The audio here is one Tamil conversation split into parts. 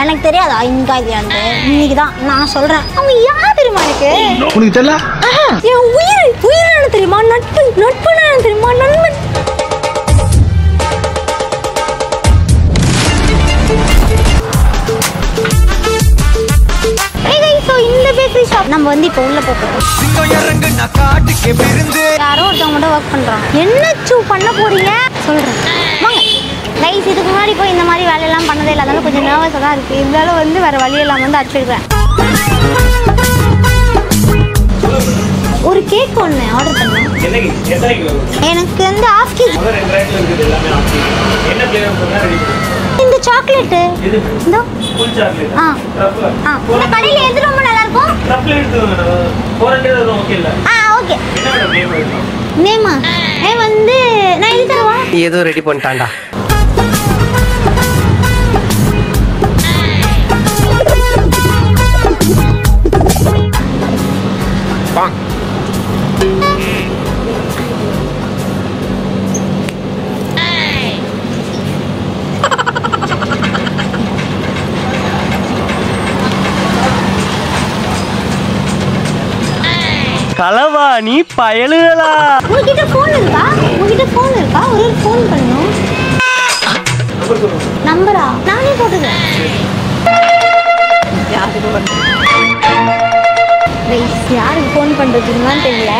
எனக்கு தெரியாதா இன்காதியான்ட்டு இன்னைக்கு தான் நான் சொல்றேன். அவங்க யார் தெரியுமா எனக்கு? உனக்கு தெரியல? என் உயிர் தெரியுமா? நட்பு தெரியுமா? நண்பன். இந்த பேக்கரி ஷாப் நம்ம வந்து இப்போ உள்ள போறோம். யாரோ ஒருத்தவங்க மட்டும் ஒர்க் பண்றாங்க. என்ன பண்ண போறீங்க சொல்றேன் வாங்க. கைஸ் இதுக்கு முன்னாடி போய் இந்த மாதிரி வேலையெல்லாம் பண்ணதே இல்லை, அதனால கொஞ்சம் நர்வஸாக தான் இருக்குது. இருந்தாலும் வந்து வேறு வழியெல்லாம் வந்து அடிச்சிருக்கிறேன். ஒரு கேக் ஒன்று ஆர்டர் பண்ணேன். எனக்கு வந்து ½ kg. இந்த சாக்லேட்டு இந்த கடையில் எது ரொம்ப நல்லா இருக்கும்? ஓகே. நேமா வந்து நான் எழுதி தருவா. ஏதோ ரெடி பண்ணிட்டான்டா. களவாணி பயலுகளா. உங்ககிட்ட ஃபோன் இருக்கா? ஒரு ஃபோன் பண்ணணும். நம்பரா? நானே போட்டுக்கிறேன். யாருக்கு ஃபோன் பண்றதுன்னு தெரியல.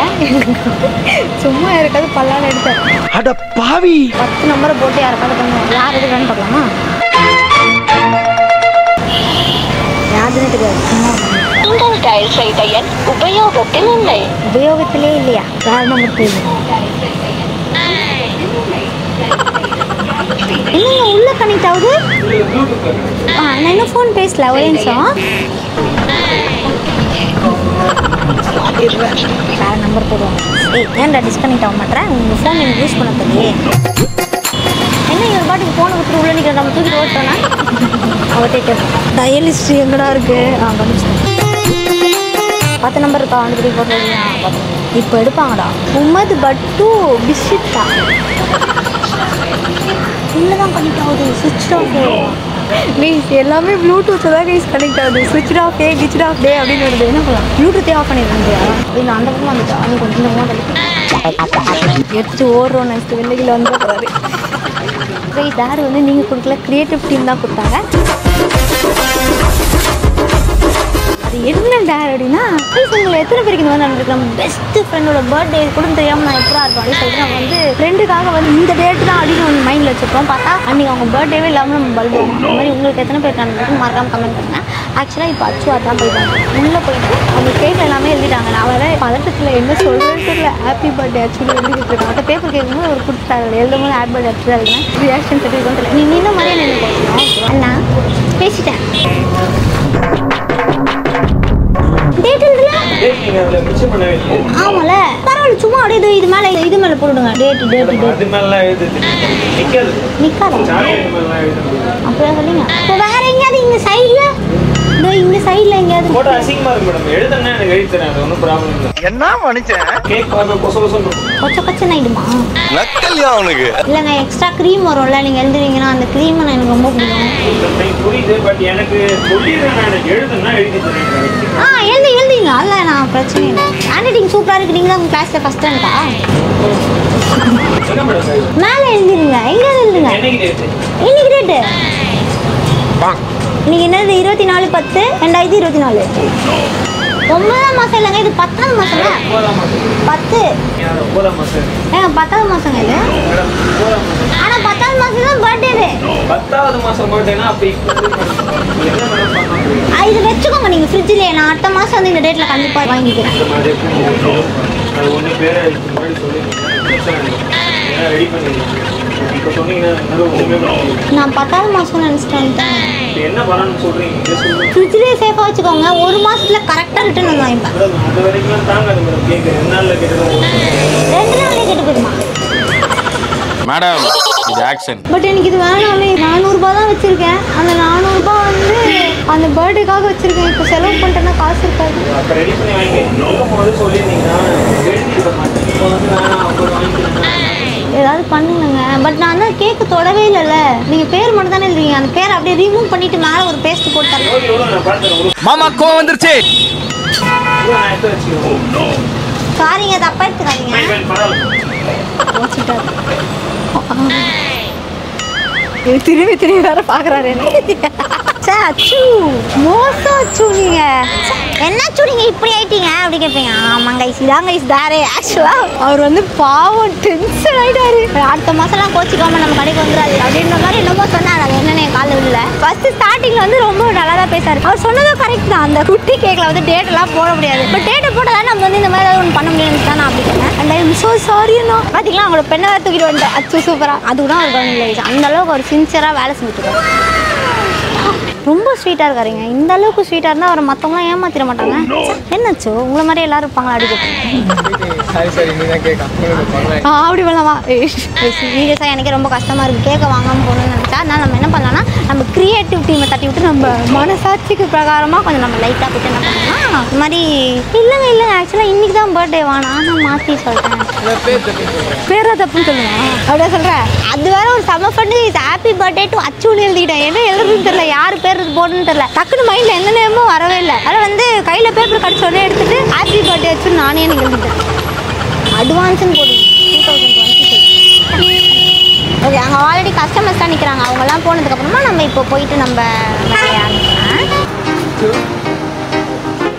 சும்மா இருக்காது பல்லால எடுத்தேன். அட பாவி. 10 நம்பரை போட்டு யாருக்காவது பண்ணுவோம். யார் எடுக்கிறான்னு பார்க்கலாமா? யாருன்னு தெரியாது. சும்மா உங்கள் டயல் செய்த எண் உபயோகத்திலே இல்லையா? வேற நம்பர் தெரியும். என்னங்க உள்ள கனெக்ட் ஆகுது? நான் இன்னும் ஃபோன் பேசல. ஒரே நிமிஷம். வேற நம்பர் போடுவாங்க. ஏன்டா டிஸ்கனெக்ட் ஆக மாட்டேன்? உங்கள் ஃபோன் எனக்கு யூஸ் பண்ண தெரியல. என்ன இவர் பாட்டுக்கு ஃபோனை விட்டு உள்ள நிற்கிற நம்ம தூக்கிட்டு ஓட்டோன்னா அவர்கிட்ட கேட்போம். டயல் ஹிஸ்ட்ரி எங்கடா இருக்கு? கண்டுபிடிச்சேன். 10 நம்பர் இருக்கா? வந்து போட்டு இப்போ எடுப்பாங்கடா. உமது பட்டு பிஸ்கட்டா உள்ளதான் கனெக்ட் ஆகுது. சுவிட்ச் ஆஃப் ப்ளீஸ். எல்லாமே ப்ளூடூத்தில் தான் கைஸ் கனெக்ட் ஆகுது. சுவிட்ச் ஆஃப் டே கிச் ஆஃப் டே அப்படின்னு வருது. என்ன பண்ணலாம்? ப்ளூடூத்தே ஆஃப் பண்ணிடுறாங்க. இல்லை அந்த பக்கம் வந்துட்டா. நீ கொஞ்சம் எடுத்துட்டு ஓடுறோம். நெக்ஸ்ட் வெள்ளையில் வந்து போகிறாரு. டேர் வந்து நீங்கள் கொடுக்கல, கிரியேட்டிவ் டீம் தான் கொடுத்தாங்க. அது என்ன டேர் அப்படின்னா, உங்களை எத்தனை பேருக்கு இந்த மாதிரி நடந்துருக்கலாம்? பெஸ்ட் ஃப்ரெண்டோட பர்த்டே கூட தெரியாமல் நான் எப்படா இருக்கும் அப்படின்னு சொல்லிட்டு நம்ம வந்து ஃப்ரெண்டுக்காக வந்து இந்த டேட் தான் அப்படின்னு வந்து மைண்டில் வச்சுருக்கோம். பார்த்தா அன்றைக்கி அவங்க பர்த்டேவே இல்லாமல் நம்ம பல்பு அந்த மாதிரி உங்களுக்கு எத்தனை பேருக்கு நடந்துருக்கு மறக்காமல் கமெண்ட் பண்ணுங்க. ஆக்சுவலாக இப்போ அச்சு தான் போயிட்டாங்க. உள்ளே போயிட்டு அவங்க கேக் எல்லாமே எழுதிட்டாங்க. நான் வேறு பதட்டத்தில் என்ன சொல்கிறேன்னு தெரியல. ஹாப்பி பர்த்டே ஆக்சுவலி எழுதிட்டு அந்த பேப்பர் கேட்கும்போது ஒரு கொடுத்துட்டாங்க. எழுதும் போது ஹாப்பி பர்த்டே ஆக்சுவலாக எழுதினேன். ரியாக்ஷன் தெரியும் தெரியல. நீ நின்ன மாதிரியே நின்று போகணும். அண்ணா பேசிட்டேன். ஆமால பரவாயில்ல. சும்மா அப்படியே இது மேல போடுங்க. அப்படியே சொல்லுங்க. வேற எங்கேயாவது இங்க சைட்ல இங்க சைடுல எங்கயாவது போட்டோ அசிங்கமா இருக்கு மேடம். எழுதுனா எனக்கு எழுதி தரேன். அது ஒண்ணும் ப்ராப்ளம் இல்ல. என்ன மனுஷன் கேக் பார்க்க கொசகொசன்னு கொச்ச நைடுமா நக்கல்யா அவனுக்கு இல்லங்க. எக்ஸ்ட்ரா க்ரீம் வரும்ல நீங்க எழுதுவீங்கன்னா அந்த க்ரீம் எனக்கு ரொம்ப பிடிக்கும். புரியுது. பட் எனக்கு சொல்லிடுறேன். நான் எழுதுனா எழுதி தரேன். எழுதிங்க. அல்ல நான் பிரச்சனை இல்லை. ஹேண்ட் ரைட்டிங் சூப்பரா இருக்கு. நீங்க தான் உங்க கிளாஸ்ல ஃபர்ஸ்ட் ரேங்கா? மேல எழுதிருங்க. எங்க எழுதுங்க? இன்னைக்கு டேட் இன்னைக்கு என்னது? 24/10/2024. 9ஆம் மாசம் இல்லைங்க. இது 10ஆம் மாசம்ல. 10 10ஆவது மாசங்க இது. ஆனா 10ஆவது மாசம் தான் பர்த்டே. 10ஆவது மாசம் பர்த்டேனா அப்படி இது வச்சுக்கோங்க நீங்க ஃப்ரிட்ஜ்லயே. நான் அடுத்த மாசம் வந்து இந்த டேட்ல கண்டிப்பா வாங்கிக்கிறேன். அது ஒண்ணு பேரை முன்னாடி சொல்லிருக்கேன். ரெடி பண்ணிருக்கேன். இப்போ சொன்னீங்கன்னா நான் 10ஆவது மாசம் நினைச்சிட்டேன். என்ன பண்ணணும்னு சொல்றீங்க? ஃப்ரிட்ஜ்லயே சேஃபா வச்சுக்கோங்க. ஒரு மாசத்துல கரெக்டா ரிட்டர்ன் வந்து வாங்கிப்பேன். அது வரைக்கும் தாங்காது மேடம். கேக் 2 நாள்ல கேட்டது 2 நாள்லயே கேட்டு போயிடுமா மேடம்? இது ஆக்ஷன். பட் எனக்கு இது வேணாமே. 400 ரூபாய் தான் வச்சிருக்கேன். அந்த 400 ரூபாய் வந்து அந்த பர்த்டேக்காக வச்சிருக்கேன். இப்போ செலவு பண்ணிட்டேன்னா காசு இருக்காது. ஏதாவது பண்ணுங்க. பட் நான் தான் கேக்கு தொடவே இல்லைல்ல. நீங்க பேர் மட்டும் தானே எழுதுறீங்க. அந்த பேரை அப்படியே ரிமூவ் பண்ணிட்டு மேலே ஒரு பேஸ்ட் போட்டு மாமா கோவம் வந்துருச்சு. சாரிங்க, தப்பா எடுத்துக்காதீங்க. திரும்பி திரும்பி வேற பாக்குறாரு. அச்சு மோசம் அச்சு. நீங்க என்ன அச்சு நீங்க இப்படி ஆயிட்டீங்க அப்படி கேட்பீங்க. ஆமாங்க இதாங்க தாரே. ஆக்சுவலா அவர் வந்து பாவம் டென்ஷன் ஆயிட்டாரு. அடுத்த மாசம்லாம் கோச்சிக்காம நம்ம கடைக்கு வந்துடாது அப்படின்ற மாதிரி என்னமோ சொன்னார். அது என்னன்னு காலைல இல்லை. ஃபர்ஸ்ட் ஸ்டார்டிங்ல வந்து ரொம்ப நல்லா தான் பேசாரு. அவர் சொன்னதும் கரெக்ட் தான். அந்த குட்டி கேக்ல வந்து டேட் எல்லாம் போட முடியாது. பட் டேட்டை போட்டதான் நம்ம வந்து இந்த மாதிரி ஏதாவது ஒன்று பண்ண முடியாது தான் நான் அப்படி சொன்னேன். And I am so sorry. பாத்தீங்களா அவங்களோட பெண்ணை வேறு தூக்கிட்டு வந்துட்டேன். அச்சு சூப்பரா. அதுதான் அவர் கவனில அந்த அளவுக்கு அவர் சின்சியரா வேலை செஞ்சுட்டு இருக்காரு. ரொம்ப ஸ்வீட்டாக இருக்காருங்க. இந்த அளவுக்கு ஸ்வீட்டாக இருந்தால் அவரை மற்றவங்களாம் ஏமாத்திட மாட்டாங்க. என்னாச்சோ உங்களை மாதிரி எல்லாரும் இருப்பாங்களா அடிக்கடி? அப்படி பண்ணலாமா? சீரியஸாக எனக்கு ரொம்ப கஷ்டமாக இருக்குது. கேட்க வாங்காமல் போகணும்னு நினச்சா. அதனால் நம்ம என்ன பண்ணலாம்னா நம்ம கிரியேட்டிவ் டீமை தட்டி விட்டு நம்ம மனசாட்சிக்கு பிரகாரமாக கொஞ்சம் நம்ம லைட்டாக போட்டு என்ன பண்ணலாம். இந்த மாதிரி இல்லைங்க ஆக்சுவலாக இன்றைக்கி தான் பர்த்டே வானா நான் மாற்றி சொல்லிட்டேன். பேரை தப்புன்னு சொல்லுவேன் அப்படியே சொல்கிறேன். அது வேற ஒரு செம பண்ணி ஹாப்பி பர்த்டே டு அச்சுன்னு எழுதிட்டேன். என்ன எழுதுன்னு தெரியல, யார் பேர் போடணும்னு தெரியல. டக்குன்னு மைண்டில் எந்த நேரமும் வரவே இல்லை. அதில் வந்து கையில் பேப்பர் கடிச்ச உடனே எடுத்துட்டு ஹாப்பி பர்த்டே அச்சுன்னு நானே எனக்கு எழுதிட்டேன். அட்வான்ஸ்ன்னு போடுங்க 2026. ஓகே, அங்கே ஆல்ரெடி கஸ்டமர்ஸ் தான் நிற்கிறாங்க. அவங்கெல்லாம் போனதுக்கப்புறமா நம்ம இப்போ போயிட்டு நம்ம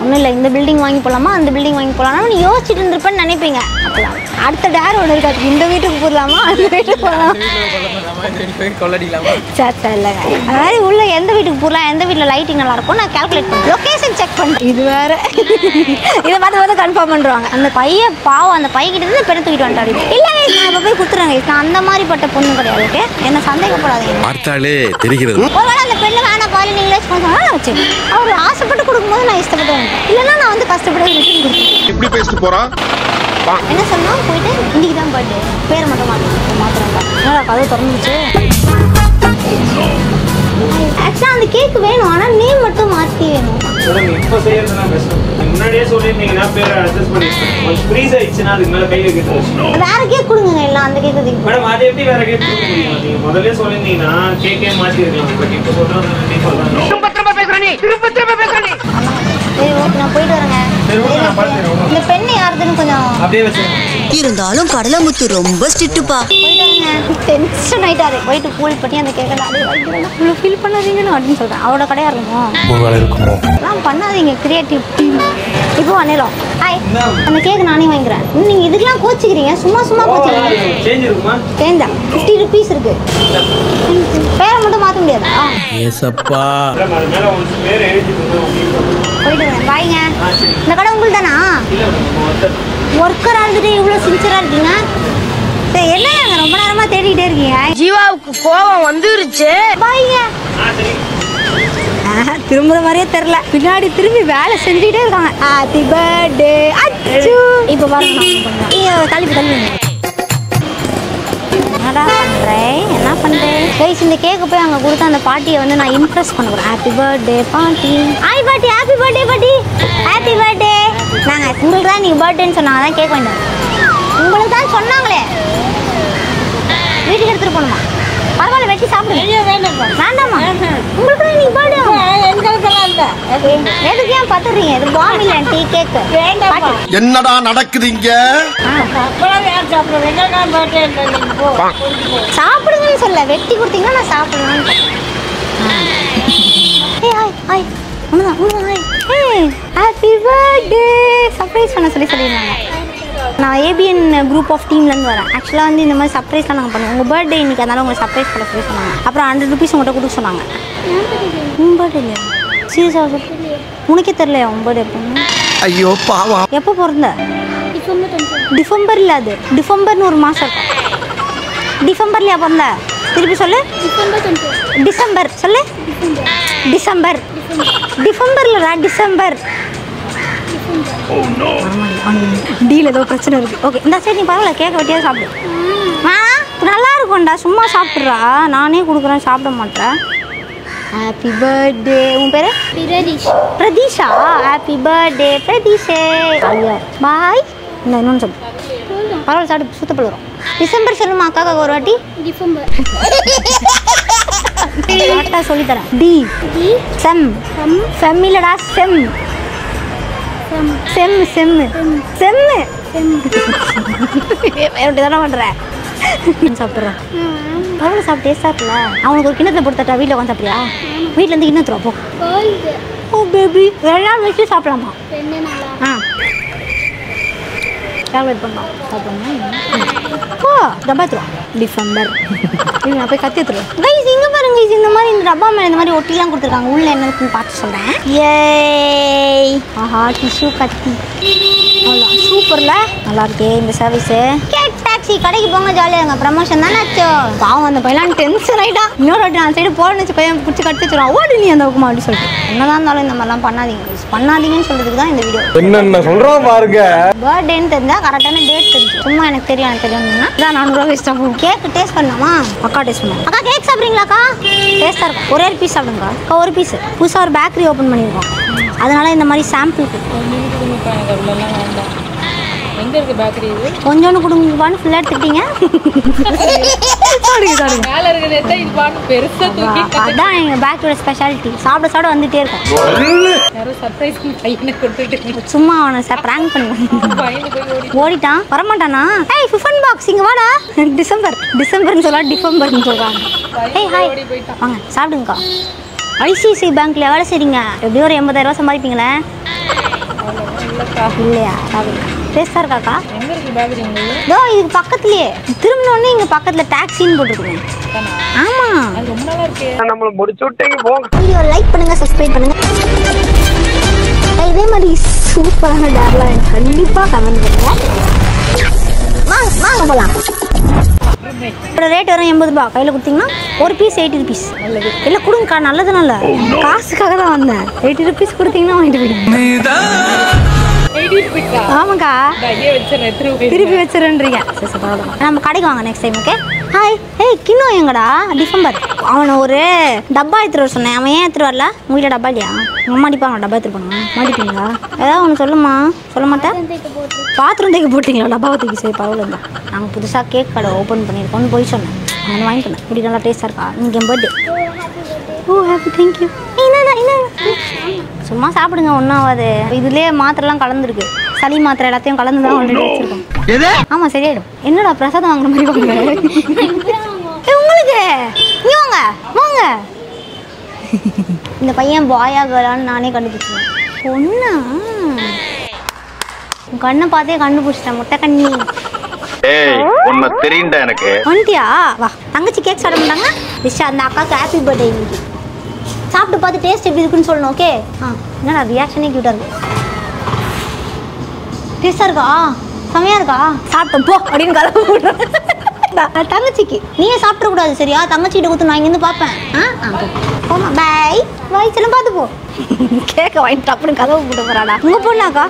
ஒன்றும் இல்லை. இந்த பில்டிங் வாங்கி போகலாமா அந்த பில்டிங் வாங்கி போகலாமா நீ யோசிச்சுட்டு இருந்திருப்பேன்னு நினைப்பீங்க. அப்போலாம் அடுத்த டேர் ஒன்று இருக்காது. இந்த வீட்டுக்கு போடலாமா அந்த வீட்டுக்கு போகலாம் சார் இல்லைங்க. அது மாதிரி உள்ள எந்த வீட்டுக்கு போகலாம், எந்த வீட்டில் லைட்டிங் நல்லா இருக்கும் நான் கால்குலேட் பண்ணுறேன். லொக்கேஷன் செக் பண்ணுறேன். இது வேறு இதை பார்த்து கன்ஃபார்ம் பண்ணுறாங்க. அந்த பையன் பாவம் அந்த பையன்கிட்ட இருந்து பெண்ணை தூக்கிட்டு வந்துட்டாரு. இல்லை நான் இப்போ போய் குத்துறேங்க. நான் அந்த மாதிரிப்பட்ட பொண்ணு கிடையாது. என்ன சந்தேகப்படாதீங்க. பார்த்தாலே தெரிகிறது. ஒருவேளை அந்த பெண்ணு வேணாம் பாலி நீங்களே சொன்னாலும் வச்சு அவர் ஆசைப்பட்டு கொடுக்கும்போது நான் இஷ்டப்பட்டு வந்துட்டேன். இல்லைன்னா நான் வந்து கஷ்டப்பட்டு ரிட்டர்ன் கொடுத்தேன். இப்படி பேசிட்டு போறான். என்ன சொன்னால் போயிட்டு இன்னைக்கு தான் பர்த்டே பேர் மட்டும் மாத்திரம் என்னடா கதை திறந்துச்சு. ஆக்சுவலாக அந்த கேக் வேணும். ஆனால் நேம் மட்டும் மாற்றி வேணும். இப்போ செய்யறதுலாம் கஷ்டம். முன்னாடியே சொல்லியிருந்தீங்கன்னா பேரை அட்ஜஸ்ட் பண்ணிருக்கேன். கொஞ்சம் ஃப்ரீஸ் ஆயிடுச்சுன்னா அதுக்கு மேலே கை வைக்கிறது. வேற கேக் கொடுங்க எல்லாம் அந்த கேக் தூக்கி. மேடம் அது எப்படி வேற கேக் கொடுக்க முடியும்? நீங்கள் முதல்ல சொல்லியிருந்தீங்கன்னா கேக்கே மாற்றி இருக்கலாம். பட் இப்போ சொல்கிறது சரி ஓகே நான் போயிட்டு வரேங்க. இந்த பெண்ணு யாருதுன்னு கொஞ்சம் அப்படியே வச்சு இருந்தாலும் கடலமுத்து ரொம்ப ஸ்ட்ரிக்ட்டுப்பா. டென்ஷன் ஆயிட்டாரு. போயிட்டு கூல் பண்ணி அந்த கேட்கல அப்படியே வைக்கிறேன். இவ்வளோ ஃபீல் பண்ணாதீங்கன்னு அப்படின்னு சொல்கிறேன். அவரோட கடையாக இருக்கும். நான் பண்ணாதீங்க கிரியேட்டிவ் டீம். இப்போ பண்ணிடும். ஹாய் அந்த கேக் நானே வாங்கிக்கிறேன். நீங்கள் இதுக்கெல்லாம் கோச்சிக்கிறீங்க. சும்மா கோச்சிக்கிறீங்க. சேஞ்ச் இருக்குமா? சேஞ்சா 50 rupees இருக்கு. பேரை மட்டும் மாற்ற முடியாதா? ஏசப்பா மேடம் அது மேலே ஒரு பேர் எழுதி போயிட்டு வரேன். பாய்ங்க. இந்த கடை உங்களுக்கு தானா? ஒர்க்கராக இருந்துட்டு இவ்வளோ சின்சியராக இருக்கீங்க. சரி என்னங்க ரொம்ப நேரமாக தேடிக்கிட்டே இருக்கீங்க. ஜீவாவுக்கு கோபம் வந்துருச்சு. பாய்ங்க. திரும்புற மாதிரியே தெரியல. பின்னாடி திரும்பி வேலை செஞ்சுக்கிட்டே இருக்காங்க. ஹாப்பி பர்த்டே அச்சு. இப்போ பாருங்க தள்ளி என்ன பண்றேன் கைஸ். இந்த கேக்கு போய் அங்கே கொடுத்து அந்த பாட்டியை வந்து நான் இம்ப்ரெஸ் பண்ண போறேன். ஹாப்பி பர்த்டே பாட்டி. ஹாய் பாட்டி. ஹாப்பி பர்த்டே பாட்டி. Happy birthday. நாங்கள் உங்களுக்கு தான் நீங்கள் பர்த்டேன்னு சொன்னாங்க தான் கேக் வேண்டாம். உங்களுக்கு தான் சொன்னாங்களே. வீட்டுக்கு எடுத்துகிட்டு போகணுமா? பரவாயில்ல வெட்டி சாப்பிடுங்க. வேண்டாமா? உங்களுக்கு தான் நீங்கள் பர்த்டே. எங்களுக்கெல்லாம் இல்லை. எதுக்கு ஏன் பார்த்துறீங்க? இது பாம் இல்லை டீ கேக்கு. என்னடா நடக்குது இங்க? சாப்பிடுங்கன்னு சொல்ல வெட்டி கொடுத்தீங்கன்னா நான் சாப்பிடுவேன். ஹாப்பி பர்த்டே சர்ப்ரைஸ் பண்ண சொல்லியிருந்தாங்க. நான் ஏபிஎன் குரூப் ஆஃப் டீம்லேருந்து வரேன். ஆக்சுவலாக வந்து இந்த மாதிரி சர்ப்ரைஸ்லாம் நாங்கள் பண்ணுவோம். உங்கள் பர்த்டே இன்றைக்கி அதனால உங்களை சர்ப்ரைஸ் பண்ண சொல்லி சொன்னாங்க. அப்புறம் 100 rupees உங்கள்கிட்ட கொடுக்க சொன்னாங்க. உன் பர்த்டே இல்லையா? சீரியஸாக உனக்கே தெரியலையா உன் பர்த்டே எப்போ? ஐயோ பாவம். எப்போ பிறந்த? டிசம்பர் இல்லை, அது டிசம்பர்னு ஒரு மாதம் இருக்கும். டிசம்பர்லையா பிறந்த? திருப்பி சொல்லு. டிசம்பர் சொல்லு. டிசம்பர். டிசம்பர்லடா டிசம்பர். டீல் ஏதோ பிரச்சனை இருக்குது. ஓகே இந்த சைடு நீ பரவாயில்ல கேட்க வெட்டியாக சாப்பிடு. நல்லா இருக்கும்டா, சும்மா சாப்பிட்றா. நானே கொடுக்குறேன், சாப்பிட மாட்டேன். Happy birthday. உன் பேரு? பிரதீஷா. ஹாப்பி பர்த்டே பிரதீஷே. பாய். இந்த இன்னொன்று சொல்லு. பரவாயில்ல, சாப்பிட்டு சுத்த போடுறோம். டிசம்பர் சொல்லுமா அக்காவுக்கு ஒரு வாட்டி. கரெக்டாக சொல்லித்தரேன். டி செம். செம் இல்லடா, செம். செம் செம்மு செம்மு எப்படி தானே பண்ணுறேன். சாப்பிட்றேன். பரவாயில்ல, சாப்பிட்டு டேஸ்டாக இருக்குல்ல. அவனுக்கு ஒரு கிண்ணத்தில் போட்டு தட்டா. வீட்டில் உட்காந்து சாப்பிட்றியா? வீட்டில் இருந்து கிண்ணத்துருவா போ. ஓ பேபி, 2 நாள் வச்சு சாப்பிடலாமா? ஆ கால்குலேட் பண்ணலாம். சாப்பிடணும். ஓ டப்பா எடுத்துருவோம். டிசம்பர் நான் போய் கத்தி எடுத்துருவேன். கைஸ் இங்கே பாருங்க, இந்த மாதிரி இந்த டப்பா மேலே இந்த மாதிரி ஒட்டிலாம் கொடுத்துருக்காங்க. உள்ள என்ன இருக்குன்னு பார்த்து சொல்கிறேன். ஏய் ஆஹா, டிஷ்யூ கத்தி. அவ்வளோ சூப்பர்ல, நல்லா இருக்கே இந்த சர்வீஸு. Gate taxi. கடைக்கு போங்க, ஜாலியாக இருங்க. ப்ரமோஷன் தானே ஆச்சோ. பாவம் அந்த பையன் டென்ஷன் ஆகிட்டா. இன்னொரு வாட்டி நான் சைடு போடணும்னு வச்சு பையன் பிடிச்சி கடிச்சு வச்சுருவான். ஓடு நீ அந்த பக்கமா அப்படி சொல்லிட்டு. என்னதான் இருந்தாலும் இந்த மாதிரிலாம் பண்ணாதீங்கன்னு சொல்றதுக்கு தான் இந்த வீடியோ. என்னென்ன சொல்றோம் பாருங்க. பர்த்டேன்னு தெரிஞ்சா கரெக்டான டேட் தெரிஞ்சு. சும்மா எனக்கு தெரியும்னா தான் 400 ரூபா வேஸ்ட் ஆகும். கேக் டேஸ்ட் பண்ணலாமா? அக்கா டேஸ்ட் பண்ணுவோம். அக்கா கேக் சாப்பிட்றீங்களாக்கா? டேஸ்ட்டாக இருக்கும். ஒரே பீஸ் சாப்பிடுங்க அக்கா. ஒரு பீஸ். புதுசாக ஒரு பேக்கரி ஓப்பன் பண்ணியிருக்கோம், அதனால இந்த மாதிரி சாம்பிளுக்கு எங்க இருக்கு பேக்கரி? இது கொஞ்சோன்னு கொடுங்கப்பான்னு ஃபுல்லாக எடுத்துக்கிட்டீங்க. மேல இருக்கிறத இது பாட்டு பெருசா தூக்கி அதான் எங்கள் பேக்கரியோட ஸ்பெஷாலிட்டி. சாப்பிட வந்துட்டே இருக்கும். யாரும் சர்ப்ரைஸ் பையனை கொடுத்துட்டு சும்மா அவனை ப்ராங்க் பண்ணுவேன். பையனை போய் ஓடிட்டான், வரமாட்டானா? ஏய் டிஃபன் பாக்ஸ் இங்கே வாடா. டிசம்பர்னு சொல்ல டிஃபம்பர்னு சொல்கிறாங்க. ஏய் ஹாய், வாங்க சாப்பிடுங்கக்கா. ஐசிஐசிஐ பேங்க்ல வேலை செய்றீங்க. எப்படியும் ஒரு 80,000 ரூபா சம்பாதிப்பீங்களே? இல்லையா? சாப்பிடுங்க. டேஸ்டாக இருக்காக்கா? எங்க இருக்கு பேக்கரி? இதோ இதுக்கு பக்கத்துலயே. திரும்பினோடனே இங்கே பக்கத்தில் டாக்ஸின்னு போட்டுருக்கேன். ஆமாம், ரொம்ப நல்லா இருக்கு. நம்மள முடிச்சு விட்டீங்க போங்க. வீடியோ லைக் பண்ணுங்க, சப்ஸ்கிரைப் பண்ணுங்க. இதே மாதிரி சூப்பரான டேர்லாம் கண்டிப்பாக கமெண்ட் பண்ணுங்க. வாங்க போகலாம். இதோட ரேட் வரும் 80 ரூபா. கையில் கொடுத்தீங்கன்னா ஒரு பீஸ் 80 ருபீஸ். இல்லை கொடுங்கக்கா, நல்லது. நல்ல காசுக்காக தான் வந்தேன். 80 ருபீஸ் கொடுத்தீங்கன்னா வாங்கிட்டு போயிடுங்க. ஆமாக்கா, திருப்பி வச்சிருன்றீங்க. நம்ம கடைக்கு வாங்க நெக்ஸ்ட் டைம். Okay hi. ஏய் கிண்ணம் எங்கடா? டிசம்பர். அவனை ஒரு டப்பா எடுத்துட்டு வர சொன்னேன். அவன் ஏன் எடுத்துட்டு வரல? உங்கள் வீட்டில் டப்பா இல்லையா? உங்கள் அம்மா அடிப்பாங்க டப்பா எடுத்துட்டு போனாங்க. மாட்டிப்பீங்களா? ஏதாவது ஒன்று சொல்லுமா? சொல்ல மாட்டேன். பாத்திரம் தேய்க்க போட்டிங்களா? டப்பாவை தூக்கி சரி பரவாயில்ல தான். நாங்கள் புதுசாக கேக் கடை ஓப்பன் பண்ணியிருக்கோம்னு போய் சொன்னேன். அவனை வாங்கிக்கணும். இப்படி நல்லா டேஸ்ட்டாக இருக்கா? இன்றைக்கி என் பர்த்டே. ஓ ஹாப்பி, தேங்க்யூ. சும்மா சாப்பிடுங்க, ஒன்றாவது. இதுலேயே மாத்திரைலாம் கலந்துருக்கு. சளி மாத்திரை எல்லாத்தையும் கலந்து தான் ஆல்ரெடி வச்சுருக்கோம். ஆமாம் சரியாயிடும். என்னடா பிரசாதம் வாங்குற மாதிரி வாங்க. உங்களுக்கு இங்கே வாங்க வாங்க. இந்த பையன் பாயா கேர்ளான்னு நானே கண்டுபிடிச்சேன். பொண்ணா? உன் கண்ணை பார்த்தே கண்டுபிடிச்சிட்டேன். முட்டை கண்ணி. தெரியுண்டா எனக்கு. வந்துட்டியா? வா. தங்கச்சி கேக் சாப்பிட மாட்டாங்க. ரிஷா அந்த அக்காவுக்கு ஹாப்பி பர்த்டே இன்னைக்கு. சாப்பிட்டு பார்த்து டேஸ்ட் எப்படி இருக்குன்னு சொல்லணும். ஓகே. என்னடா ரியாக்ஷனே கியூட்டாக இருக்கு. டேஸ்டாக இருக்கா? செமையாக இருக்கா? சாப்பிட்டோம் போ அப்படின்னு கலப்பு போடுறேன். தங்கச்சிக்கு நீயே சாப்பிடக்கூடாது சரியா? தங்கச்சிக்கிட்ட கொடுத்து நான் இங்கேருந்து பார்ப்பேன். போமா பாய் பாய் செல்லம் பார்த்து போ. கேட்க வாங்கிட்டு அப்படின்னு கதவு போட்டு போகிறாடா. உங்கள் பொண்ணாக்கா?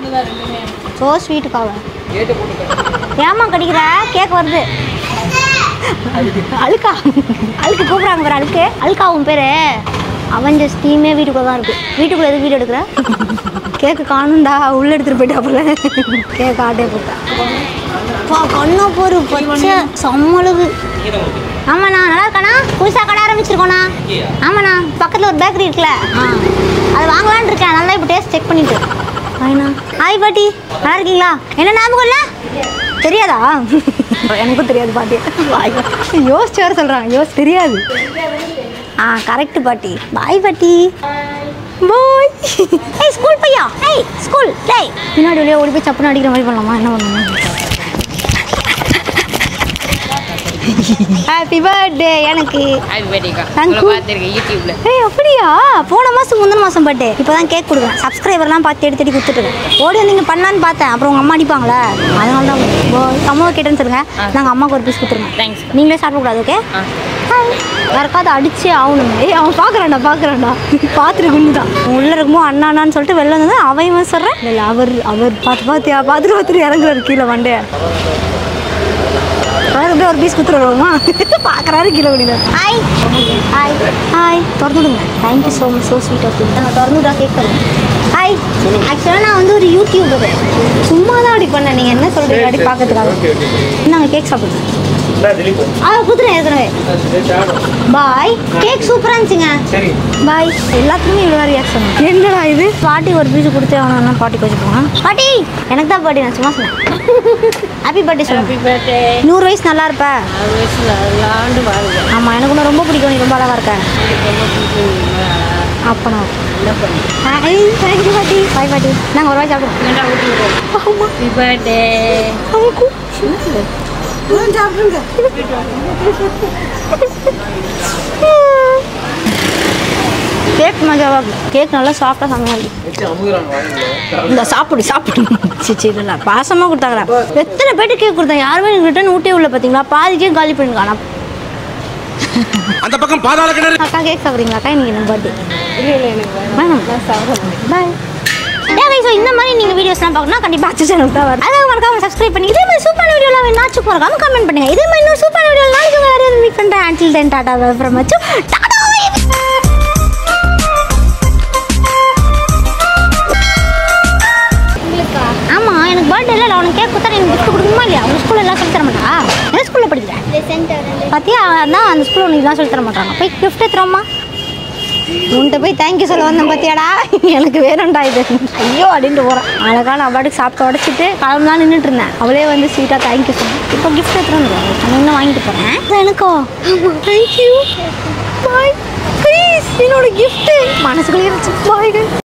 ஸோ ஸ்வீட்டுக்காவ ஏமா கடிக்கிற? கேக் வருது. அழுக்கா அழுக்கு கூப்பிட்றாங்க பாரு. அழுக்கா உன் பேர்? அவஞ்சஸ் டீமே வீட்டுக்குள்ளே தான் இருக்குது. வீட்டுக்குள்ளே எதுவும் வீடு எடுக்கிற? கேக்கு காணுண்டா. உள்ளே எடுத்துகிட்டு போயிட்டா போல. கேக் ஆட்டே போட்டேன். கண்ணா போரு பச்சை சம்மளவு. ஆமாண்ணா நல்லா இருக்காண்ணா. புதுசாக கடை ஆரம்பிச்சிருக்கோண்ணா. ஆமாண்ணா பக்கத்தில் ஒரு பேக்கரி இருக்குல்ல, அது வாங்கலான்னு இருக்கேன். நல்லா இப்போ டேஸ்ட் செக் பண்ணிட்டு. ஆயிண்ணா ஹாய் பாட்டி, நல்லா இருக்கீங்களா? என்ன ஞாபகம் இல்லை? தெரியாதா? எனக்கும் தெரியாது பாட்டி. யோசிச்சு வர சொல்கிறாங்க. யோசிச்சு தெரியாது. கரெக்டு பாட்டி. பாய் பாட்டி. பாய். ஏய் ஸ்கூல் பையா. ஏய் ஸ்கூல் டேய். பின்னாடி வெளியே ஓடி போய் சப்புன்னு அடிக்கிற மாதிரி பண்ணலாமா? என்ன பண்ணணும்? ஹாப்பி பர்த்டே எனக்கு. ஹாப்பி பர்த்டேக்கா. தேங்க்யூ. பாத்துர்க்கேன் யூடியூப்ல. ஏய் அப்படியா? போன மாதம் முந்தின மாதம் பர்த்டே. இப்போ தான் கேக் கொடுக்குறேன். சப்ஸ்கிரைபர்லாம் பார்த்து எடுத்து கொடுத்துட்டு ஓடி வந்து நீங்கள் பண்ணலான்னு பார்த்தேன். அப்புறம் உங்கள் அம்மா அடிப்பாங்களே, அதனால தான் அம்மாவை கேட்டேன்னு சொல்லுங்கள். நாங்கள் அம்மாவுக்கு ஒரு பீஸ் கொடுத்துருங்க. தேங்க்ஸ். நீங்களே சாப்பிடக்கூடாது. ஓகே யாருக்காவது அடிச்சே ஆகணும். ஏய் அவன் பார்க்குறான்டா பார்த்துட்டு குண்டு தான். உள்ளே இருக்குமோ அண்ணான்னு சொல்லிட்டு வெளில வந்து அவன் சொல்கிறேன். இல்லை அவர் பார்த்துட்டு இறங்குறாரு கீழே வண்டே. அப்படியே ஒரு பீஸ் குத்துருவோமா பார்க்குறாரு கீழே குடியில. ஹாய் ஹாய் ஹாய் திறந்து விடுங்க. Thank you so much, so sweet of you. நாங்கள் திறந்து விட்டா கேக் தருவோம். ஹாய், ஆக்சுவலாக நான் வந்து ஒரு யூடியூபர். சும்மா தான் அப்படி பண்ணேன். நீங்கள் என்ன சொல்கிறீங்க அப்படி பார்க்கறதுக்காக. நாங்கள் கேக் சாப்பிடுங்க. குத்துறேன் ஏற்கனவே. பாய். கேக் சூப்பராக இருந்துச்சுங்க. பாய். எல்லாத்துக்குமே இவ்வளோ ரியாக்ஷன். என்னடா இது? பாட்டி ஒரு பீஸ் கொடுத்தே ஆகணும்னா பாட்டிக்கு வச்சு போனேன். பாட்டி எனக்கு தான் பாட்டி, நான் சும்மா சொன்னேன். ஹாப்பி பர்த்டே சொல்லுங்க. 100 வயசு நல்லா இருப்ப. ஆமாம், எனக்கு ஒன்று ரொம்ப பிடிக்கும். நீ ரொம்ப அழகாக இருக்க. அப்போ நான் தேங்க்யூ பாட்டி. பாய் பாட்டி. நாங்கள் ஒரு வாய் சாப்பிடுவோம். கேக் மஜாவா. கேக் நல்லா சாஃப்டாக சமையல். இந்த சாப்பிடு சாப்பிடு. சிச்சி இல்லை பாசமாக கொடுத்தாங்களா? எத்தனை பேட்டு கேக் கொடுத்தேன், யாருமே எனக்கு ரிட்டர்ன் ஊட்டே உள்ள பார்த்தீங்களா? பாதி கேக் காலி பண்ணிருக்கானா? அந்த பக்கம் பாதாள கிணறு. அக்கா கேக் சாப்பிட்றீங்களா? அக்கா இன்னைக்கு நம்ம பர்த்டே. பாய். ஸோ இந்த மாதிரி நீங்கள் வீடியோஸ்லாம் பார்க்கணும்னா கண்டிப்பாக அச்சு சேனல் தான் வரும். அதாவது மறக்காம சப்ஸ்கிரைப் பண்ணி இதே மாதிரி சூப்பரான வீடியோலாம் வேணாச்சும் மறக்காம கமெண்ட் பண்ணுங்கள். இதே மாதிரி இன்னொரு சூப்பரான வீடியோ நாளைக்கு வேறு மீட் பண்ணுறேன். அன்டில் தென் டாடா ஃப்ரம் மச்சு. ஆமாம், எனக்கு பர்த்டே இல்லை. அவனுக்கு கேக் கொடுத்தா எனக்கு கிஃப்ட் கொடுக்கணுமா இல்லையா? அவங்க ஸ்கூலில் எல்லாம் சொல்லி தர மாட்டா? எந்த ஸ்கூலில் படிக்கிறேன் பார்த்தியா? அதான் அந்த ஸ்கூலில் உனக்கு இதெல்லாம் சொல்லி தர மாட்டாங்க. போய் கிஃப்ட் எடுத்துறோம்மா. உன்கிட்ட போய் தேங்க்யூ சொல்ல வந்தேன் பார்த்தியாடா? எனக்கு வேணும்டா இது. ஐயோ அப்படின்ட்டு போகிறேன். அழகாக நான் பாட்டுக்கு சாப்பிட்டு உடச்சிட்டு கிளம்புலாம் நின்றுட்டு இருந்தேன். அவளே வந்து ஸ்வீட்டாக தேங்க்யூ சொன்னேன். இப்போ கிஃப்ட் எடுத்துகிட்டு வந்துடுவாங்க. நான் இன்னும் வாங்கிட்டு போகிறேன். எனக்கோ தேங்க்யூ பாய் ப்ளீஸ். என்னோட கிஃப்ட்டு மனசுக்குள்ளே இருந்துச்சு. பாய்.